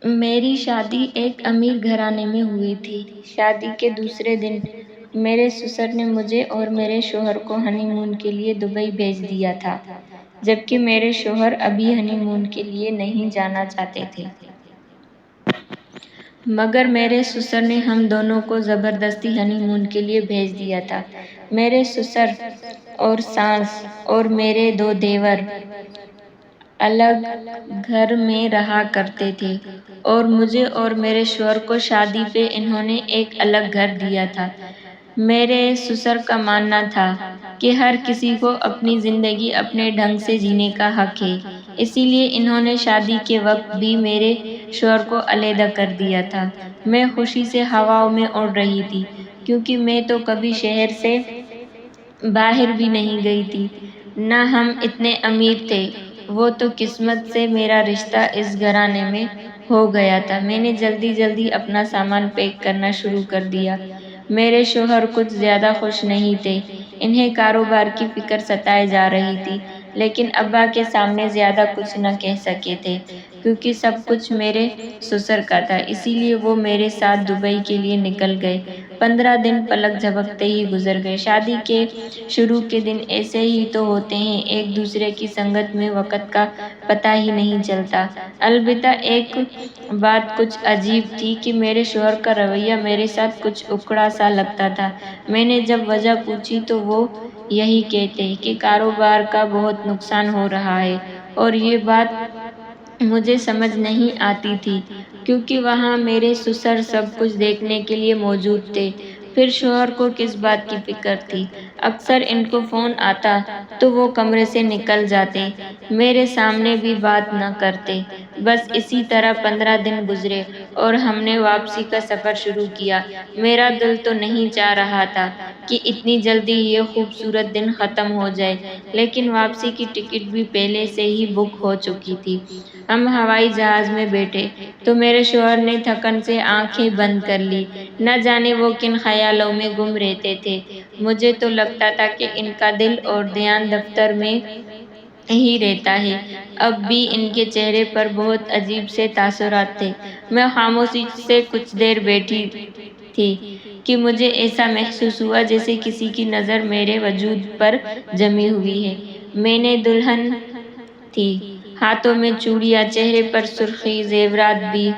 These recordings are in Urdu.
میری شادی ایک امیر گھرانے میں ہوئی تھی۔ شادی کے دوسرے دن میرے سسر نے مجھے اور میرے شوہر کو ہنی مون کے لیے دبئی بھیج دیا تھا، جبکہ میرے شوہر ابھی ہنی مون کے لیے نہیں جانا چاہتے تھے۔ مگر میرے سسر نے ہم دونوں کو زبردستی ہنی مون کے لیے بھیج دیا تھا۔ میرے سسر اور ساس اور میرے دو دیور الگ گھر میں رہا کرتے تھے اور مجھے اور میرے شوہر کو شادی پہ انہوں نے ایک الگ گھر دیا تھا۔ میرے سسر کا ماننا تھا کہ ہر کسی کو اپنی زندگی اپنے ڈھنگ سے جینے کا حق ہے، اسی لیے انہوں نے شادی کے وقت بھی میرے شوہر کو علیحدہ کر دیا تھا۔ میں خوشی سے ہواؤں میں اڑ رہی تھی، کیونکہ میں تو کبھی شہر سے باہر بھی نہیں گئی تھی، نہ ہم اتنے امیر تھے۔ وہ تو قسمت سے میرا رشتہ اس گھرانے میں ہو گیا تھا۔ میں نے جلدی جلدی اپنا سامان پیک کرنا شروع کر دیا۔ میرے شوہر کچھ زیادہ خوش نہیں تھے، انہیں کاروبار کی فکر ستائے جا رہی تھی، لیکن ابا کے سامنے زیادہ کچھ نہ کہہ سکے تھے، کیونکہ سب کچھ میرے سسر کا تھا، اسی لیے وہ میرے ساتھ دبئی کے لیے نکل گئے۔ 15 دن پلک جھپکتے ہی گزر گئے۔ شادی کے شروع کے دن ایسے ہی تو ہوتے ہیں، ایک دوسرے کی سنگت میں وقت کا پتہ ہی نہیں چلتا۔ البتہ ایک بات کچھ عجیب تھی کہ میرے شوہر کا رویہ میرے ساتھ کچھ اکڑا سا لگتا تھا۔ میں نے جب وجہ پوچھی تو وہ یہی کہتے کہ کاروبار کا بہت نقصان ہو رہا ہے، اور یہ بات مجھے سمجھ نہیں آتی تھی، کیونکہ وہاں میرے سسر سب کچھ دیکھنے کے لیے موجود تھے۔ پھر شوہر کو کس بات کی فکر تھی؟ اکثر ان کو فون آتا تو وہ کمرے سے نکل جاتے، میرے سامنے بھی بات نہ کرتے۔ بس اسی طرح 15 دن گزرے اور ہم نے واپسی کا سفر شروع کیا۔ میرا دل تو نہیں چاہ رہا تھا کہ اتنی جلدی یہ خوبصورت دن ختم ہو جائے، لیکن واپسی کی ٹکٹ بھی پہلے سے ہی بک ہو چکی تھی۔ ہم ہوائی جہاز میں بیٹھے تو میرے شوہر نے تھکن سے آنکھیں بند کر لی، نہ جانے وہ کن خیالوں میں گم رہتے تھے۔ مجھے تو لگتا تھا کہ ان کا دل اور دھیان دفتر میں ہی رہتا ہے۔ اب بھی ان کے چہرے پر بہت عجیب سے تاثرات تھے۔ میں خاموشی سے کچھ دیر بیٹھی تھی کہ مجھے ایسا محسوس ہوا جیسے کسی کی نظر میرے وجود پر جمی ہوئی ہے۔ میں نے دلہن تھی، ہاتھوں میں چوڑیاں، چہرے پر سرخی، زیورات بھی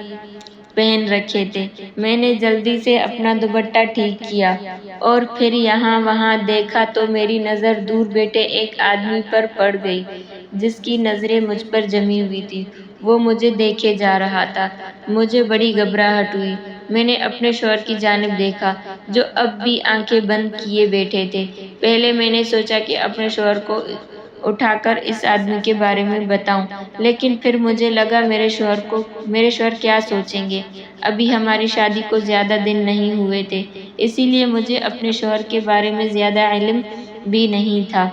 پہن رکھے تھے۔ میں نے جلدی سے اپنا دوپٹہ ٹھیک کیا اور پھر یہاں وہاں دیکھا تو میری نظر دور بیٹھے ایک آدمی پر پڑ گئی، جس کی نظریں مجھ پر جمی ہوئی تھیں۔ وہ مجھے دیکھے جا رہا تھا۔ مجھے بڑی گھبراہٹ ہوئی۔ میں نے اپنے شوہر کی جانب دیکھا، جو اب بھی آنکھیں بند کیے بیٹھے تھے۔ پہلے میں نے سوچا کہ اپنے شوہر کو اٹھا کر اس آدمی کے بارے میں بتاؤں، لیکن پھر مجھے لگا میرے شوہر کیا سوچیں گے۔ ابھی ہماری شادی کو زیادہ دن نہیں ہوئے تھے، اسی لیے مجھے اپنے شوہر کے بارے میں زیادہ علم بھی نہیں تھا۔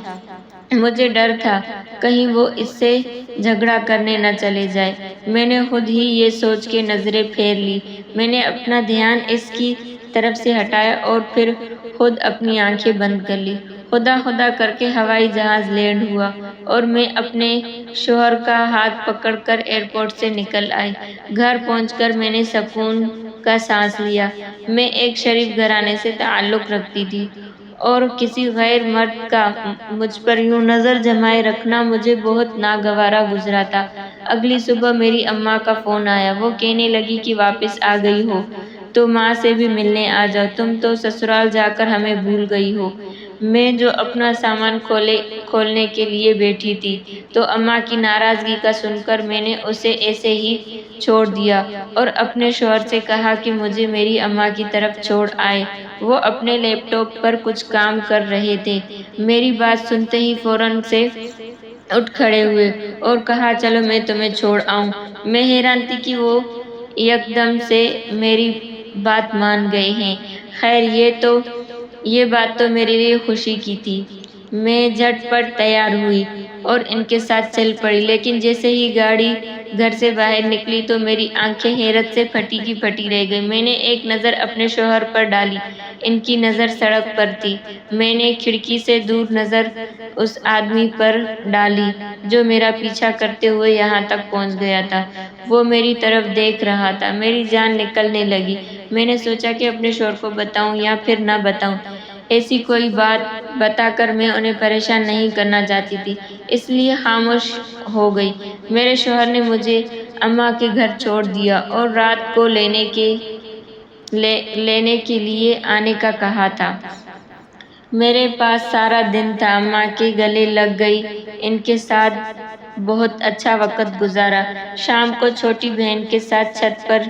مجھے ڈر تھا کہیں وہ اس سے جھگڑا کرنے نہ چلے جائے۔ میں نے خود ہی یہ سوچ کے نظریں پھیر لی۔ میں نے اپنا دھیان اس کی طرف سے ہٹایا اور پھر خود اپنی آنکھیں بند کر لی۔ خدا خدا کر کے ہوائی جہاز لینڈ ہوا اور میں اپنے شوہر کا ہاتھ پکڑ کر ایئرپورٹ سے نکل آئی۔ گھر پہنچ کر میں نے سکون کا سانس لیا۔ میں ایک شریف گھرانے سے تعلق رکھتی تھی اور کسی غیر مرد کا مجھ پر یوں نظر جمائے رکھنا مجھے بہت ناگوارا گزرا تھا۔ اگلی صبح میری اماں کا فون آیا۔ وہ کہنے لگی کہ واپس آ گئی ہو تو ماں سے بھی ملنے آ جاؤ، تم تو سسرال جا کر ہمیں بھول گئی ہو۔ میں جو اپنا سامان کھولنے کے لیے بیٹھی تھی تو اماں کی ناراضگی کا سن کر میں نے اسے ایسے ہی چھوڑ دیا اور اپنے شوہر سے کہا کہ مجھے میری اماں کی طرف چھوڑ آئے۔ وہ اپنے لیپ ٹاپ پر کچھ کام کر رہے تھے۔ میری بات سنتے ہی فوراً سے اٹھ کھڑے ہوئے اور کہا چلو میں تمہیں چھوڑ آؤں۔ میں حیران تھی کہ وہ یکدم سے میری بات مان گئے ہیں۔ خیر یہ بات تو میرے لیے خوشی کی تھی۔ میں جھٹ پٹ تیار ہوئی اور ان کے ساتھ چل پڑی، لیکن جیسے ہی گاڑی گھر سے باہر نکلی تو میری آنکھیں حیرت سے پھٹی کی پھٹی رہ گئی۔ میں نے ایک نظر اپنے شوہر پر ڈالی، ان کی نظر سڑک پر تھی۔ میں نے کھڑکی سے دور نظر اس آدمی پر ڈالی جو میرا پیچھا کرتے ہوئے یہاں تک پہنچ گیا تھا۔ وہ میری طرف دیکھ رہا تھا۔ میری جان نکلنے لگی۔ میں نے سوچا کہ اپنے شوہر کو بتاؤں یا پھر نہ بتاؤں۔ ایسی کوئی بات بتا کر میں انہیں پریشان نہیں کرنا چاہتی تھی، اس لیے خاموش ہو گئی۔ میرے شوہر نے مجھے اماں کے گھر چھوڑ دیا اور رات کو لینے کے لیے آنے کا کہا تھا۔ میرے پاس سارا دن تھا، اماں کے گلے لگ گئی، ان کے ساتھ بہت اچھا وقت گزارا۔ شام کو چھوٹی بہن کے ساتھ چھت پر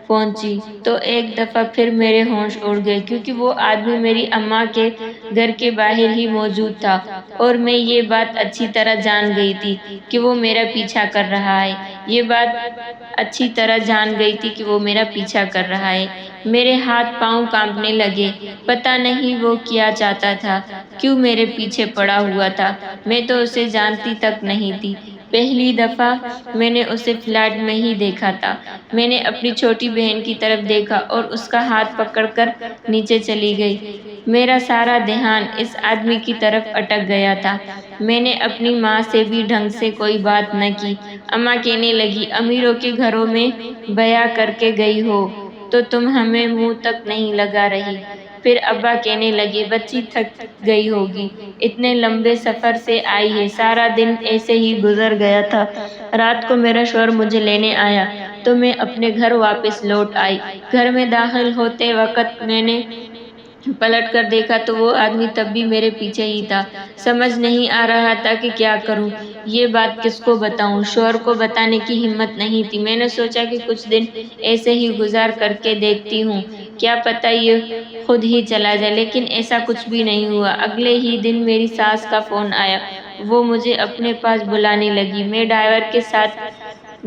پہنچی تو ایک دفعہ پھر میرے ہوش اڑ گئے، کیونکہ وہ آدمی میری اماں کے گھر کے باہر ہی موجود تھا اور میں یہ بات اچھی طرح جان گئی تھی کہ وہ میرا پیچھا کر رہا ہے۔ میرے ہاتھ پاؤں کانپنے لگے۔ پتہ نہیں وہ کیا چاہتا تھا، کیوں میرے پیچھے پڑا ہوا تھا۔ میں تو اسے جانتی تک نہیں تھی، پہلی دفعہ میں نے اسے فلیٹ میں ہی دیکھا تھا۔ میں نے اپنی چھوٹی بہن کی طرف دیکھا اور اس کا ہاتھ پکڑ کر نیچے چلی گئی۔ میرا سارا دھیان اس آدمی کی طرف اٹک گیا تھا۔ میں نے اپنی ماں سے بھی ڈھنگ سے کوئی بات نہ کی۔ اماں کہنے لگی، امیروں کے گھروں میں بیاہ کر کے گئی ہو تو تم ہمیں منہ تک نہیں لگا رہی۔ پھر ابا کہنے لگے، بچی تھک گئی ہوگی، اتنے لمبے سفر سے آئی ہے۔ سارا دن ایسے ہی گزر گیا تھا۔ رات کو میرا شوہر مجھے لینے آیا تو میں اپنے گھر واپس لوٹ آئی۔ گھر میں داخل ہوتے وقت میں نے پلٹ کر دیکھا تو وہ آدمی تب بھی میرے پیچھے ہی تھا۔ سمجھ نہیں آ رہا تھا کہ کیا کروں، یہ بات کس کو بتاؤں۔ شوہر کو بتانے کی ہمت نہیں تھی۔ میں نے سوچا کہ کچھ دن ایسے ہی گزار کر کے دیکھتی ہوں، کیا پتہ یہ خود ہی چلا جائے، لیکن ایسا کچھ بھی نہیں ہوا۔ اگلے ہی دن میری ساس کا فون آیا، وہ مجھے اپنے پاس بلانے لگی۔ میں ڈرائیور کے ساتھ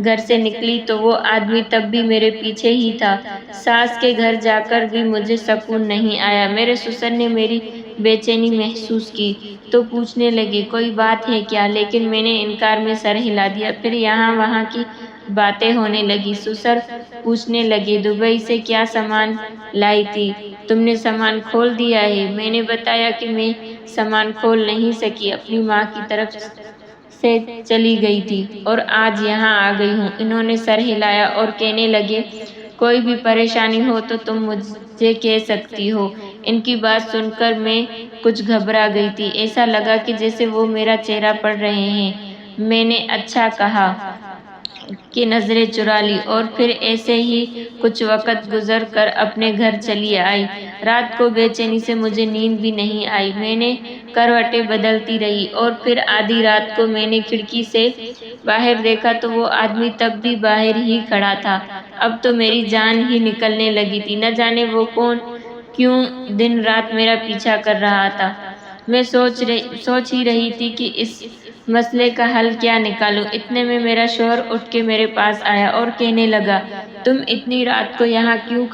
گھر سے نکلی تو وہ آدمی تب بھی میرے پیچھے ہی تھا۔ ساس کے گھر جا کر بھی مجھے سکون نہیں آیا۔ میرے سسر نے میری بے چینی محسوس کی تو پوچھنے لگے، کوئی بات ہے کیا؟ لیکن میں نے انکار میں سر ہلا دیا۔ پھر یہاں وہاں کی باتیں ہونے لگی۔ سسر پوچھنے لگے، دبئی سے کیا سامان لائی تھی؟ تم نے سامان کھول دیا ہے؟ میں نے بتایا کہ میں سامان کھول نہیں سکی، اپنی ماں کی طرف سے چلی گئی تھی اور آج یہاں آ گئی ہوں۔ انہوں نے سر ہلایا اور کہنے لگے، کوئی بھی پریشانی ہو تو تم مجھے کہہ سکتی ہو۔ ان کی بات سن کر میں کچھ گھبرا گئی تھی، ایسا لگا کہ جیسے وہ میرا چہرہ پڑھ رہے ہیں۔ میں نے اچھا کہا کہ نظریں چرا لی اور پھر ایسے ہی کچھ وقت گزر کر اپنے گھر چلی آئی۔ رات کو بے چینی سے مجھے نیند بھی نہیں آئی۔ میں نے کروٹیں بدلتی رہی اور پھر آدھی رات کو میں نے کھڑکی سے باہر دیکھا تو وہ آدمی تب بھی باہر ہی کھڑا تھا۔ اب تو میری جان ہی نکلنے لگی تھی، نہ جانے وہ کیوں دن رات میرا پیچھا کر رہا تھا۔ میں سوچ ہی رہی تھی کہ اس مسئلے کا حل کیا نکالوں، اتنے میں میرا شوہر اٹھ کے میرے پاس آیا اور کہنے لگا، تم اتنی رات کو یہاں کیوں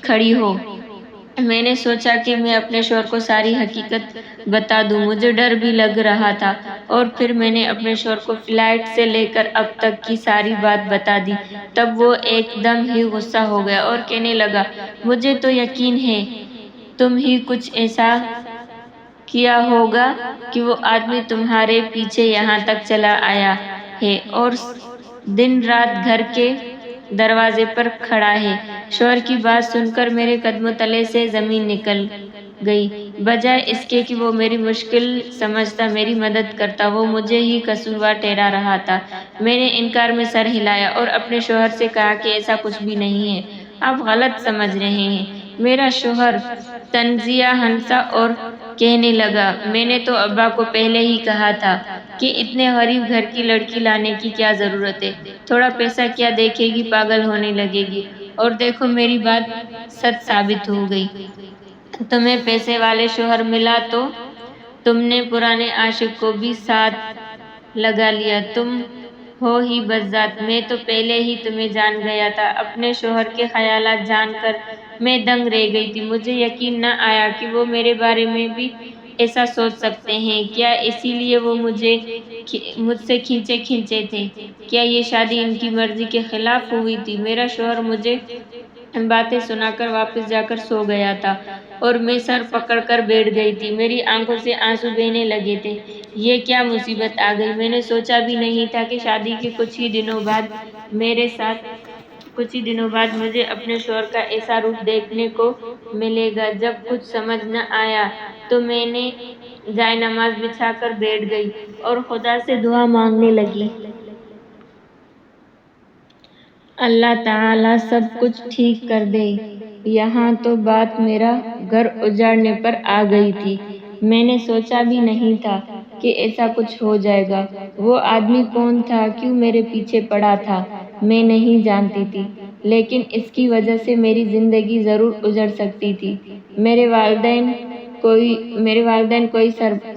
کھڑی ہو؟ میں نے سوچا کہ میں اپنے شوہر کو ساری حقیقت بتا دوں، مجھے ڈر بھی لگ رہا تھا، اور پھر میں نے اپنے شوہر کو فلائٹ سے لے کر اب تک کی ساری بات بتا دی۔ تب وہ ایک دم ہی غصہ ہو گیا اور کہنے لگا، مجھے تو یقین ہے تم ہی کچھ ایسا کیا ہوگا کہ وہ آدمی تمہارے پیچھے یہاں تک چلا آیا ہے اور دن رات گھر کے دروازے پر کھڑا ہے۔ شوہر کی بات سن کر میرے قدموں تلے سے زمین نکل گئی۔ بجائے اس کے کہ وہ میری مشکل سمجھتا، میری مدد کرتا، وہ مجھے ہی قصوروار ٹھہرا رہا تھا۔ میں نے انکار میں سر ہلایا اور اپنے شوہر سے کہا کہ ایسا کچھ بھی نہیں ہے، آپ غلط سمجھ رہے ہیں۔ میرا شوہر طنزیہ ہنسا اور کہنے لگا، میں نے تو ابا کو پہلے ہی کہا تھا کہ اتنے غریب گھر کی لڑکی لانے کی کیا ضرورت ہے، تھوڑا پیسہ کیا دیکھے گی، پاگل ہونے لگے گی، اور دیکھو میری بات سچ ثابت ہو گئی۔ تمہیں پیسے والے شوہر ملا تو تم نے پرانے عاشق کو بھی ساتھ لگا لیا، تم ہو ہی بذات، میں تو پہلے ہی تمہیں جان گیا تھا۔ اپنے شوہر کے خیالات جان کر میں دنگ رہ گئی تھی، مجھے یقین نہ آیا کہ وہ میرے بارے میں بھی ایسا سوچ سکتے ہیں؟ کیا اسی لیے وہ مجھ سے کھینچے تھے؟ کیا یہ شادی ان کی مرضی کے خلاف ہوئی تھی؟ میرا شوہر مجھے باتیں سنا کر واپس جا کر سو گیا تھا اور میں سر پکڑ کر بیٹھ گئی تھی۔ میری آنکھوں سے آنسو بہنے لگے تھے۔ یہ کیا مصیبت آ گئی؟ میں نے سوچا بھی نہیں تھا کہ شادی کے کچھ ہی دنوں بعد مجھے اپنے شوہر کا ایسا روپ دیکھنے کو ملے گا۔ جب کچھ سمجھ نہ آیا تو میں نے جائے نماز بچھا کر بیٹھ گئی اور خدا سے دعا مانگنے لگی۔ اللہ تعالیٰ سب کچھ ٹھیک کر دے۔ یہاں تو بات میرا گھر اجاڑنے پر آ گئی تھی۔ میں نے سوچا بھی نہیں تھا کہ ایسا کچھ ہو جائے گا۔ وہ آدمی کون تھا؟ کیوں میرے پیچھے پڑا تھا؟ میں نہیں جانتی تھی، لیکن اس کی وجہ سے میری زندگی ضرور اجڑ سکتی تھی۔ میرے والدین کوئی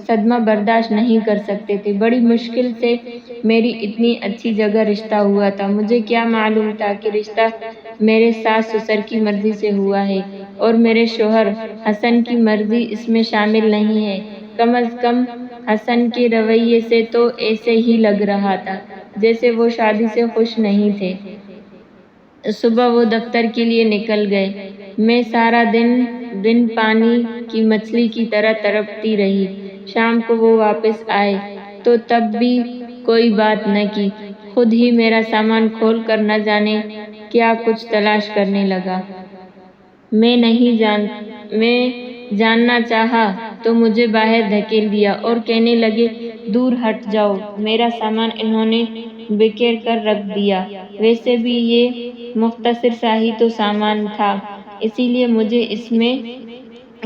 صدمہ برداشت نہیں کر سکتے تھے۔ بڑی مشکل سے میری اتنی اچھی جگہ رشتہ ہوا تھا۔ مجھے کیا معلوم تھا کہ رشتہ میرے ساس سسر کی مرضی سے ہوا ہے اور میرے شوہر حسن کی مرضی اس میں شامل نہیں ہے۔ کم از کم حسن کے رویے سے تو ایسے ہی لگ رہا تھا جیسے وہ شادی سے خوش نہیں تھے۔ صبح وہ دفتر کے لیے نکل گئے۔ میں سارا دن بن پانی کی مچھلی کی طرح تڑپتی رہی۔ شام کو وہ واپس آئے تو تب بھی کوئی بات نہ کی، خود ہی میرا سامان کھول کر نہ جانے کیا کچھ تلاش کرنے لگا۔ میں جاننا چاہا تو مجھے باہر دھکیل دیا اور کہنے لگے، دور ہٹ جاؤ۔ میرا سامان انہوں نے بکھیر کر رکھ دیا۔ ویسے بھی یہ مختصر سا ہی تو سامان تھا، اسی لیے مجھے اس میں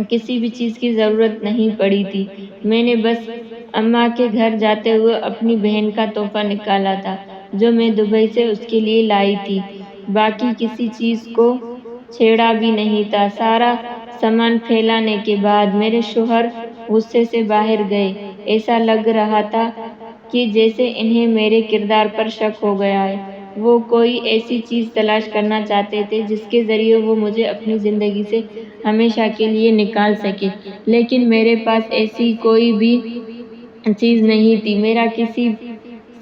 کسی بھی چیز کی ضرورت نہیں پڑی تھی۔ میں نے بس اماں کے گھر جاتے ہوئے اپنی بہن کا تحفہ نکالا تھا جو میں دبئی سے اس کے لیے لائی تھی۔ باقی کسی چیز کو چھیڑا بھی نہیں تھا۔ سارا سامان پھیلانے کے بعد میرے شوہر غصے سے باہر گئے۔ ایسا لگ رہا تھا کہ جیسے انہیں میرے کردار پر شک ہو گیا ہے۔ وہ کوئی ایسی چیز تلاش کرنا چاہتے تھے جس کے ذریعے وہ مجھے اپنی زندگی سے ہمیشہ کے لیے نکال سکیں، لیکن میرے پاس ایسی کوئی بھی چیز نہیں تھی۔ میرا کسی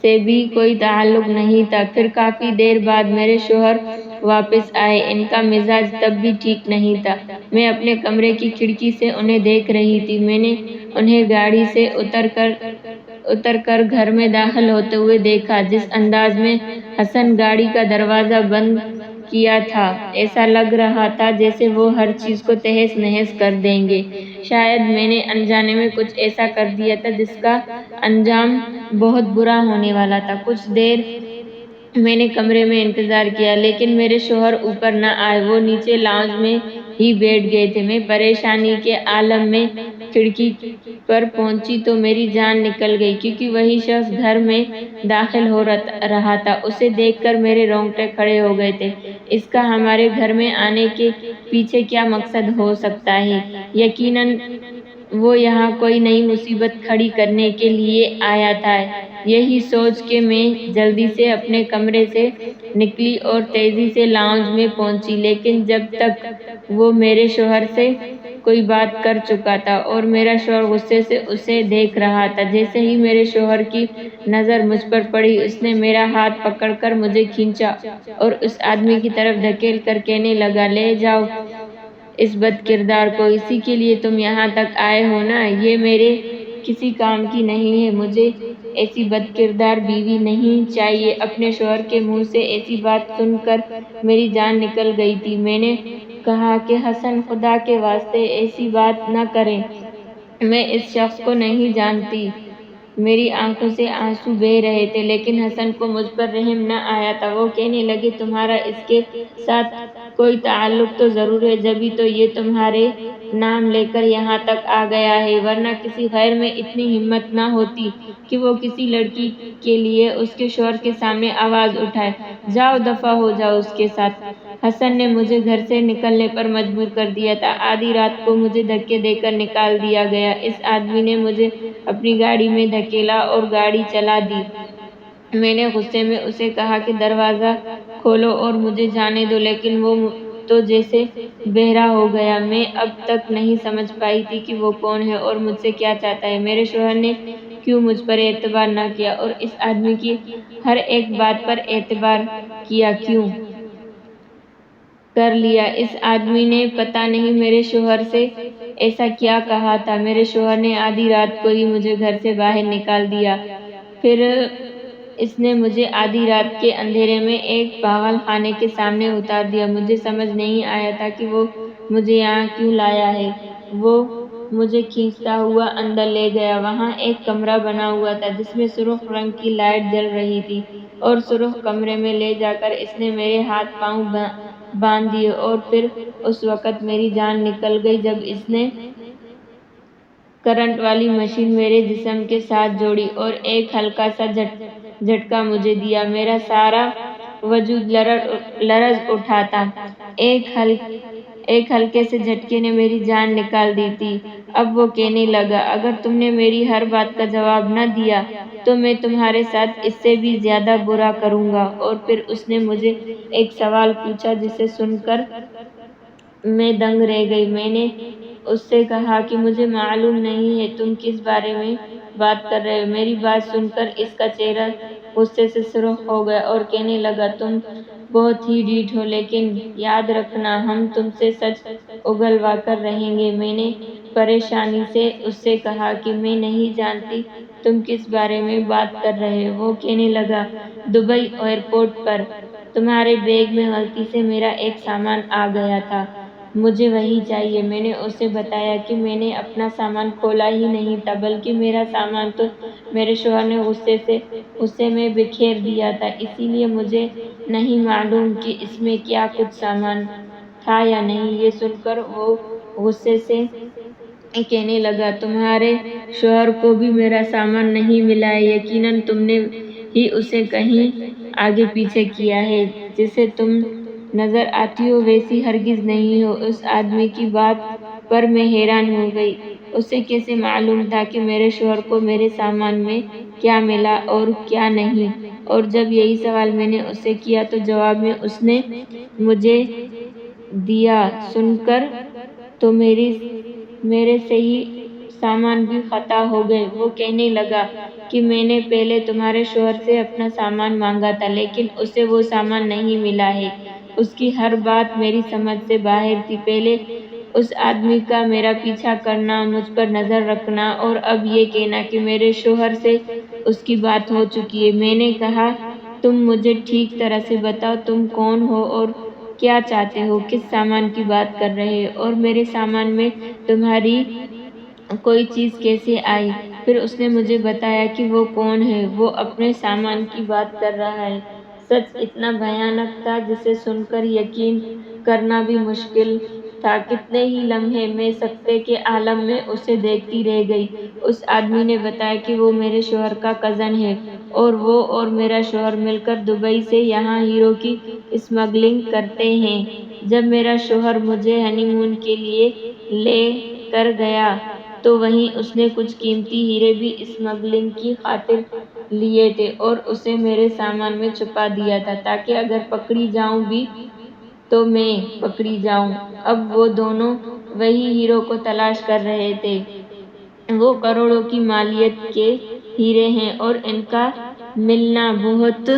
سے بھی کوئی تعلق نہیں تھا۔ پھر کافی دیر بعد میرے شوہر واپس آئے۔ ان کا مزاج تب بھی ٹھیک نہیں تھا۔ میں اپنے کمرے کی کھڑکی سے انہیں دیکھ رہی تھی۔ میں نے انہیں گاڑی سے اتر کر گھر میں داخل ہوتے ہوئے دیکھا۔ جس انداز میں حسن گاڑی کا دروازہ بند کیا تھا، ایسا لگ رہا تھا جیسے وہ ہر چیز کو تہس نہس کر دیں گے۔ شاید میں نے انجانے میں کچھ ایسا کر دیا تھا جس کا انجام بہت برا ہونے والا تھا۔ کچھ دیر میں نے کمرے میں انتظار کیا، لیکن میرے شوہر اوپر نہ آئے۔ وہ نیچے لاؤنج میں ہی بیٹھ گئے تھے۔ میں پریشانی کے عالم میں کھڑکی پر پہنچی تو میری جان نکل گئی، کیونکہ وہی شخص گھر میں داخل ہو رہا تھا۔ اسے دیکھ کر میرے رونگٹے کھڑے ہو گئے تھے۔ اس کا ہمارے گھر میں آنے کے پیچھے کیا مقصد ہو سکتا ہے؟ یقیناً وہ یہاں کوئی نئی مصیبت کھڑی کرنے کے لیے آیا تھا۔ یہی سوچ کے میں جلدی سے اپنے کمرے سے نکلی اور تیزی سے لاؤنج میں پہنچی، لیکن جب تک وہ میرے شوہر سے کوئی بات کر چکا تھا اور میرا شوہر غصے سے اسے دیکھ رہا تھا۔ جیسے ہی میرے شوہر کی نظر مجھ پر پڑی، اس نے میرا ہاتھ پکڑ کر مجھے کھینچا اور اس آدمی کی طرف دھکیل کر کہنے لگا، لے جاؤ اس بد کردار کو، اسی کے لیے تم یہاں تک آئے ہو نا؟ یہ میرے کسی کام کی نہیں ہے۔ مجھے ایسی بد کردار بیوی نہیں چاہیے۔ اپنے شوہر کے منہ سے ایسی بات سن کر میری جان نکل گئی تھی۔ میں نے کہا کہ حسن، خدا کے واسطے ایسی بات نہ کریں، میں اس شخص کو نہیں جانتی۔ میری آنکھوں سے آنسو بہہ رہے تھے، لیکن حسن کو مجھ پر رحم نہ آیا تھا۔ وہ کہنے لگے، تمہارا اس کے ساتھ کوئی تعلق تو ضرور ہے، جبھی تو یہ تمہارے نام لے کر یہاں تک آ گیا ہے، ورنہ کسی غیر میں اتنی ہمت نہ ہوتی کہ وہ کسی لڑکی کے لیے اس کے شوہر کے سامنے آواز اٹھائے۔ جاؤ، دفعہ ہو جاؤ اس کے ساتھ۔ حسن نے مجھے گھر سے نکلنے پر مجبور کر دیا تھا۔ آدھی رات کو مجھے دھکے دے کر نکال دیا گیا۔ اس آدمی نے مجھے اپنی گاڑی میں دھکیلا اور گاڑی چلا دی۔ میں نے غصے میں اسے کہا کہ دروازہ کھولو اور مجھے جانے دو، لیکن وہ تو جیسے بہرا ہو گیا۔ میں اب تک نہیں سمجھ پائی تھی کہ وہ کون ہے اور مجھ سے کیا چاہتا ہے۔ میرے شوہر نے کیوں مجھ پر اعتبار نہ کیا اور اس آدمی کی ہر ایک بات پر اعتبار کیا کیوں کر لیا؟ اس آدمی نے پتہ نہیں میرے شوہر سے ایسا کیا کہا تھا۔ میرے شوہر نے آدھی رات کو ہی مجھے گھر سے باہر نکال دیا۔ پھر اس نے مجھے آدھی رات کے اندھیرے میں ایک پاگل خانے کے سامنے اتار دیا۔ مجھے سمجھ نہیں آیا تھا کہ وہ مجھے یہاں کیوں لایا ہے۔ وہ مجھے کھینچتا ہوا اندر لے گیا۔ وہاں ایک کمرہ بنا ہوا تھا جس میں سرخ رنگ کی لائٹ جل رہی تھی اور سرخ کمرے میں لے جا کر اس نے میرے ہاتھ پاؤں باندھ دیے اور پھر اس وقت میری جان نکل گئی جب اس نے کرنٹ والی مشین میرے جسم کے ساتھ جوڑی اور ایک ہلکا سا جھٹکا مجھے دیا۔ میرا سارا وجود لرز اٹھا تھا۔ ایک ہلکے سے جھٹکے نے میری جان نکال دی تھی۔ اب وہ کہنے لگا، اگر تم نے میری ہر بات کا جواب نہ دیا تو میں تمہارے ساتھ اس سے بھی زیادہ برا کروں گا۔ اور پھر اس نے مجھے ایک سوال پوچھا جسے سن کر میں دنگ رہ گئی۔ میں نے اس سے کہا کہ مجھے معلوم نہیں ہے تم کس بارے میں بات کر رہے ہو۔ میری بات سن کر اس کا چہرہ غصے سے سرخ ہو گیا اور کہنے لگا، تم بہت ہی ڈھیٹ ہو، لیکن یاد رکھنا ہم تم سے سچ اگلوا کر رہیں گے۔ میں نے پریشانی سے اس سے کہا کہ میں نہیں جانتی تم کس بارے میں بات کر رہے ہو۔ وہ کہنے لگا، دبئی ایئرپورٹ پر تمہارے بیگ میں غلطی سے میرا ایک سامان آ گیا تھا، مجھے وہی چاہیے۔ میں نے اسے بتایا کہ میں نے اپنا سامان کھولا ہی نہیں تھا بلکہ میرا سامان تو میرے شوہر نے غصے میں بکھیر دیا تھا، اسی لیے مجھے نہیں معلوم کہ اس میں کیا کچھ سامان تھا یا نہیں۔ یہ سن کر وہ غصے سے کہنے لگا، تمہارے شوہر کو بھی میرا سامان نہیں ملا ہے، یقیناً تم نے ہی اسے کہیں آگے پیچھے کیا ہے۔ جیسے تم نظر آتی ہو ویسی ہرگز نہیں ہو۔ اس آدمی کی بات پر میں حیران ہو گئی۔ اسے کیسے معلوم تھا کہ میرے شوہر کو میرے سامان میں کیا ملا اور کیا نہیں؟ اور جب یہی سوال میں نے اس سے کیا تو جواب میں اس نے مجھے دیا۔ سن کر تو میرے صحیح سامان بھی خطا ہو گئے۔ وہ کہنے لگا کہ میں نے پہلے تمہارے شوہر سے اپنا سامان مانگا تھا لیکن اسے وہ سامان نہیں ملا ہے۔ اس کی ہر بات میری سمجھ سے باہر تھی۔ پہلے اس آدمی کا میرا پیچھا کرنا، مجھ پر نظر رکھنا اور اب یہ کہنا کہ میرے شوہر سے اس کی بات ہو چکی ہے۔ میں نے کہا، تم مجھے ٹھیک طرح سے بتاؤ، تم کون ہو اور کیا چاہتے ہو؟ کس سامان کی بات کر رہے ہو اور میرے سامان میں تمہاری کوئی چیز کیسے آئی؟ پھر اس نے مجھے بتایا کہ وہ کون ہے۔ وہ اپنے سامان کی بات کر رہا ہے۔ سچ اتنا بھیانک تھا جسے سن کر یقین کرنا بھی مشکل تھا۔ کتنے ہی لمحے میں سکتے کے عالم میں اسے دیکھتی رہ گئی۔ اس آدمی نے بتایا کہ وہ میرے شوہر کا کزن ہے اور وہ اور میرا شوہر مل کر دبئی سے یہاں ہیروں کی اسمگلنگ کرتے ہیں۔ جب میرا شوہر مجھے ہنی مون کے لیے لے کر گیا تو وہیں اس نے کچھ قیمتی ہیرے بھی اسمگلنگ کی خاطر لیے تھے اور اسے میرے سامان میں چھپا دیا تھا تاکہ اگر پکڑی جاؤں بھی تو میں پکڑی جاؤں۔ اب وہ دونوں وہی ہیروں کو تلاش کر رہے تھے۔ وہ کروڑوں کی مالیت کے ہیرے ہیں اور ان کا ملنا بہت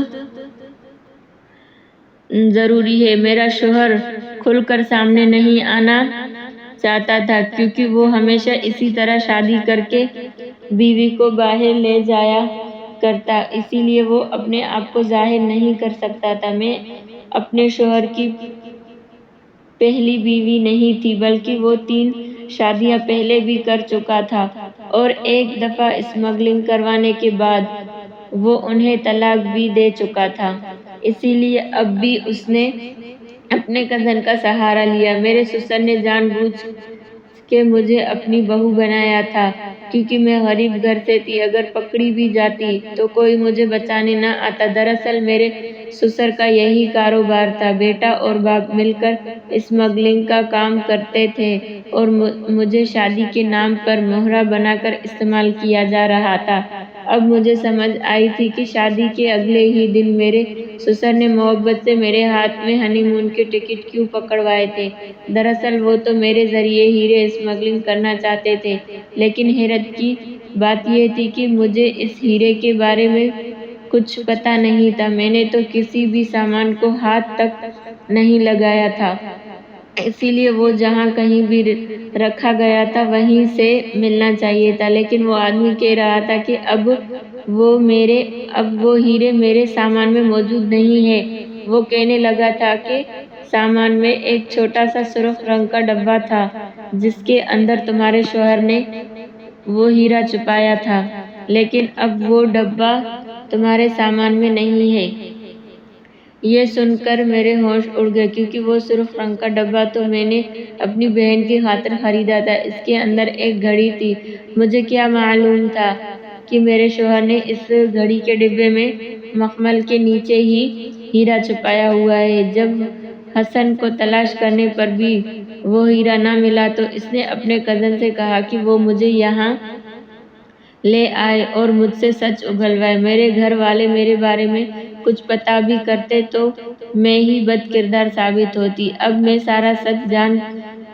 ضروری ہے۔ میرا شوہر کھل کر سامنے نہیں آنا چاہتا تھا کیونکہ وہ ہمیشہ اسی طرح شادی کر کے بیوی کو باہر لے جایا کرتا، اسی لیے وہ اپنے آپ کو ظاہر نہیں کر سکتا تھا۔ میں اپنے شوہر کی پہلی بیوی نہیں تھی بلکہ وہ 3 شادیاں پہلے بھی کر چکا تھا اور ایک دفعہ اسمگلنگ کروانے کے بعد وہ انہیں طلاق بھی دے چکا تھا، اسی لیے اب بھی اس نے اپنے کزن کا سہارا لیا۔ میرے سسر نے جان بوجھ کے مجھے اپنی بہو بنایا تھا کیونکہ میں غریب گھر سے تھی۔ اگر پکڑی بھی جاتی تو کوئی مجھے بچانے نہ آتا۔ دراصل میرے سسر کا یہی کاروبار تھا۔ بیٹا اور باپ مل کر اسمگلنگ کا کام کرتے تھے اور مجھے شادی کے نام پر مہرہ بنا کر استعمال کیا جا رہا تھا۔ اب مجھے سمجھ آئی تھی کہ شادی کے اگلے ہی دن میرے سسر نے محبت سے میرے ہاتھ میں ہنی مون کے ٹکٹ کیوں پکڑوائے تھے۔ دراصل وہ تو میرے ذریعے ہیرے اسمگلنگ کرنا چاہتے تھے، لیکن حیرت کی بات یہ تھی کہ مجھے اس ہیرے کے بارے میں کچھ پتہ نہیں تھا۔ میں نے تو کسی بھی سامان کو ہاتھ تک نہیں لگایا تھا، اسی لیے وہ جہاں کہیں بھی رکھا گیا تھا وہیں سے ملنا چاہیے تھا۔ لیکن وہ آدمی کہہ رہا تھا کہ اب وہ ہیرے میرے سامان میں موجود نہیں ہیں۔ وہ کہنے لگا تھا کہ سامان میں ایک چھوٹا سا سرخ رنگ کا ڈبہ تھا جس کے اندر تمہارے شوہر نے وہ ہیرا چھپایا تھا، لیکن اب وہ ڈبہ تمہارے سامان میں نہیں ہے۔ یہ سن کر میرے ہوش اڑ گئے، کیونکہ وہ سرخ رنگ کا ڈبہ تو میں نے اپنی بہن کی خاطر خریدا تھا۔ اس کے اندر ایک گھڑی تھی۔ مجھے کیا معلوم تھا کہ میرے شوہر نے اس گھڑی کے ڈبے میں مخمل کے نیچے ہی ہیرا چھپایا ہوا ہے۔ جب حسن کو تلاش کرنے پر بھی وہ ہیرا نہ ملا تو اس نے اپنے کزن سے کہا کہ وہ مجھے یہاں لے آئے اور مجھ سے سچ اگلوائے۔ میرے گھر والے میرے بارے میں کچھ پتہ بھی کرتے تو میں ہی بد کردار ثابت ہوتی۔ اب میں سارا سچ جان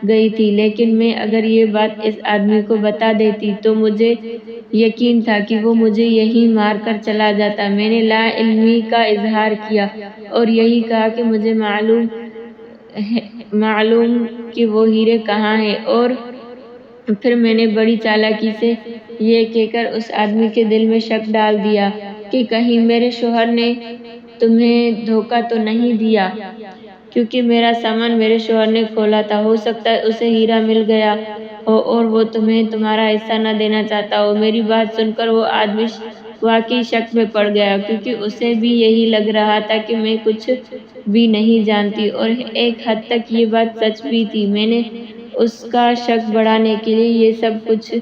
گئی تھی، لیکن میں اگر یہ بات اس آدمی کو بتا دیتی تو مجھے یقین تھا کہ وہ مجھے یہیں مار کر چلا جاتا۔ میں نے لا علمی کا اظہار کیا اور یہی کہا کہ مجھے معلوم کہ وہ ہیرے کہاں ہیں، اور پھر میں نے بڑی چالاکی سے یہ کہہ کر اس آدمی کے دل میں شک ڈال دیا کہ کہیں میرے شوہر نے تمہیں دھوکہ تو نہیں دیا، کیونکہ میرا سامان میرے شوہر نے کھولا تھا۔ ہو سکتا ہے اسے ہیرا مل گیا ہو اور وہ تمہیں تمہارا حصہ نہ دینا چاہتا ہو۔ میری بات سن کر وہ آدمی واقعی شک میں پڑ گیا، کیونکہ اسے بھی یہی لگ رہا تھا کہ میں کچھ بھی نہیں جانتی، اور ایک حد تک یہ بات سچ بھی تھی۔ میں نے اس کا شک بڑھانے کے لیے یہ سب کچھ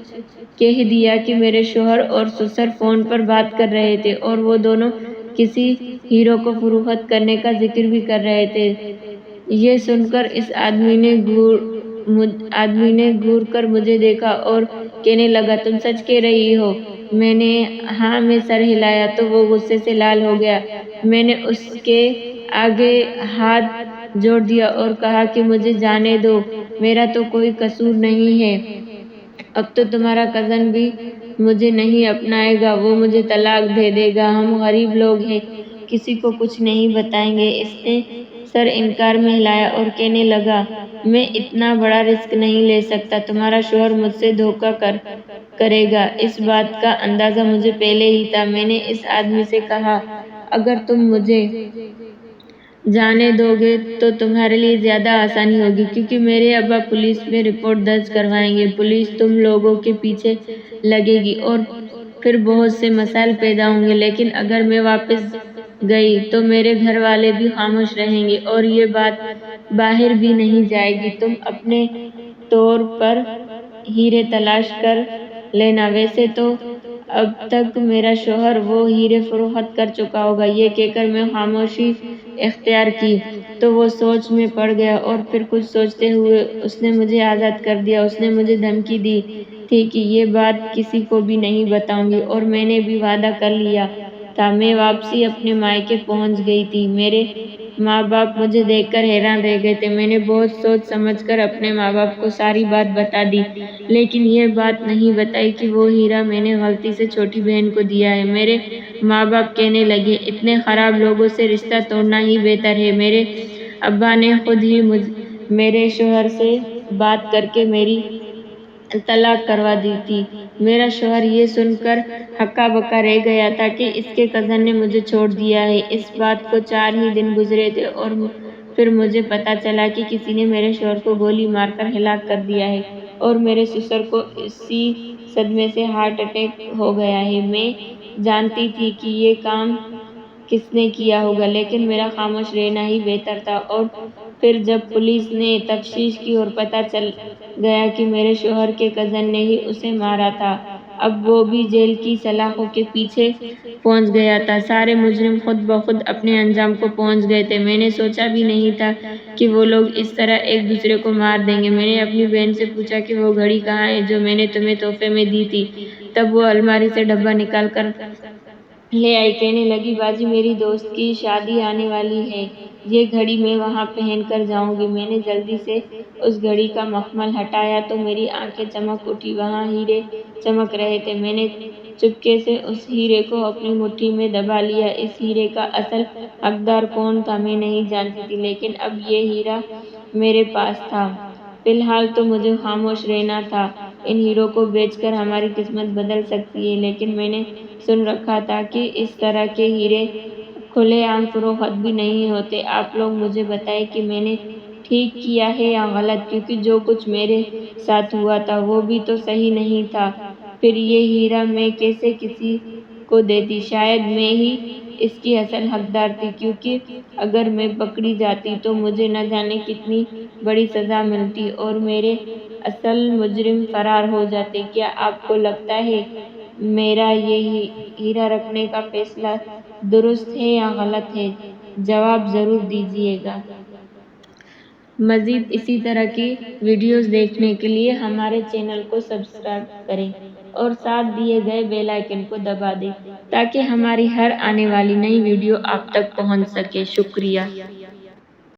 کہہ دیا کہ میرے شوہر اور سسر فون پر بات کر رہے تھے اور وہ دونوں کسی ہیرے کو فروخت کرنے کا ذکر بھی کر رہے تھے۔ یہ سن کر اس آدمی نے گھور کر مجھے دیکھا اور کہنے لگا، تم سچ کہہ رہی ہو؟ میں نے ہاں میں سر ہلایا تو وہ غصے سے لال ہو گیا۔ میں نے اس کے آگے ہاتھ جوڑ دیا اور کہا کہ مجھے جانے دو، میرا تو کوئی قصور نہیں ہے۔ اب تو تمہارا کزن بھی مجھے نہیں اپنائے گا، وہ مجھے طلاق دے دے گا۔ ہم غریب لوگ ہیں، کسی کو کچھ نہیں بتائیں گے۔ اس نے سر انکار میں ہلایا اور کہنے لگا، میں اتنا بڑا رسک نہیں لے سکتا۔ تمہارا شوہر مجھ سے دھوکہ کرے گا، اس بات کا اندازہ مجھے پہلے ہی تھا۔ میں نے اس آدمی سے کہا، اگر تم مجھے جانے دو گے تو تمہارے لیے زیادہ آسانی ہوگی، کیونکہ میرے ابا پولیس میں رپورٹ درج کروائیں گے۔ پولیس تم لوگوں کے پیچھے لگے گی اور پھر بہت سے مسائل پیدا ہوں گے۔ لیکن اگر میں واپس گئی تو میرے گھر والے بھی خاموش رہیں گے اور یہ بات باہر بھی نہیں جائے گی۔ تم اپنے طور پر ہیرے تلاش کر لینا، ویسے تو اب تک میرا شوہر وہ ہیرے فروخت کر چکا ہوگا۔ یہ کہہ کر میں خاموشی اختیار کی تو وہ سوچ میں پڑ گیا اور پھر کچھ سوچتے ہوئے اس نے مجھے آزاد کر دیا۔ اس نے مجھے دھمکی دی تھی کہ یہ بات کسی کو بھی نہیں بتاؤں گی، اور میں نے بھی وعدہ کر لیا تھا۔ میں واپسی اپنے مائکے پہنچ گئی تھی۔ میرے ماں باپ مجھے دیکھ کر حیران رہ گئے تھے۔ میں نے بہت سوچ سمجھ کر اپنے ماں باپ کو ساری بات بتا دی، لیکن یہ بات نہیں بتائی کہ وہ ہیرا میں نے غلطی سے چھوٹی بہن کو دیا ہے۔ میرے ماں باپ کہنے لگے، اتنے خراب لوگوں سے رشتہ توڑنا ہی بہتر ہے۔ میرے ابا نے خود ہی میرے شوہر سے بات کر کے میری طلاق کروا دی تھی۔ میرا شوہر یہ سن کر ہکا بکا رہ گیا تھا کہ اس کے کزن نے مجھے چھوڑ دیا ہے۔ اس بات کو 4 ہی دن گزرے تھے اور پھر مجھے پتہ چلا کہ کسی نے میرے شوہر کو گولی مار کر ہلاک کر دیا ہے اور میرے سسر کو اسی صدمے سے ہارٹ اٹیک ہو گیا ہے۔ میں جانتی تھی کہ یہ کام کس نے کیا ہوگا، لیکن میرا خاموش رہنا ہی بہتر تھا۔ اور پھر جب پولیس نے تفتیش کی اور پتہ چل گیا کہ میرے شوہر کے کزن نے ہی اسے مارا تھا، اب وہ بھی جیل کی سلاخوں کے پیچھے پہنچ گیا تھا۔ سارے مجرم خود بخود اپنے انجام کو پہنچ گئے تھے۔ میں نے سوچا بھی نہیں تھا کہ وہ لوگ اس طرح ایک دوسرے کو مار دیں گے۔ میں نے اپنی بہن سے پوچھا کہ وہ گھڑی کہاں ہے جو میں نے تمہیں تحفے میں دی تھی؟ تب وہ الماری سے ڈبہ نکال کر لے آئی، کہنے لگی باجی میری دوست کی شادی آنے والی ہے، یہ گھڑی میں وہاں پہن کر جاؤں گی۔ میں نے جلدی سے اس گھڑی کا مخمل ہٹایا تو میری آنکھیں چمک اٹھی، وہاں ہیرے چمک رہے تھے۔ میں نے چپکے سے اس ہیرے کو اپنی مٹھی میں دبا لیا۔ اس ہیرے کا اصل حقدار کون تھا میں نہیں جانتی تھی، لیکن اب یہ ہیرا میرے پاس تھا۔ فی الحال تو مجھے خاموش رہنا تھا، ان ہیروں کو بیچ کر ہماری قسمت بدل سکتی ہے، لیکن میں نے سن رکھا تھا کہ اس طرح کے ہیرے کھلے عام فروخت بھی نہیں ہوتے۔ آپ لوگ مجھے بتائیں کہ میں نے ٹھیک کیا ہے یا غلط، کیونکہ جو کچھ میرے ساتھ ہوا تھا وہ بھی تو صحیح نہیں تھا۔ پھر یہ ہیرا میں کیسے کسی کو دیتی؟ شاید میں ہی اس کی اصل حقدار تھی، کیونکہ اگر میں پکڑی جاتی تو مجھے نہ جانے کتنی بڑی سزا ملتی اور میرے اصل مجرم فرار ہو جاتے۔ کیا آپ کو لگتا ہے میرا یہ ہیرا رکھنے کا فیصلہ درست ہے یا غلط ہے؟ جواب ضرور دیجیے گا۔ مزید اسی طرح کی ویڈیوز دیکھنے کے لیے ہمارے چینل کو سبسکرائب کریں اور ساتھ دیے گئے بیل آئیکن کو دبا دیں تاکہ ہماری ہر آنے والی نئی ویڈیو آپ تک پہنچ سکے۔ شکریہ۔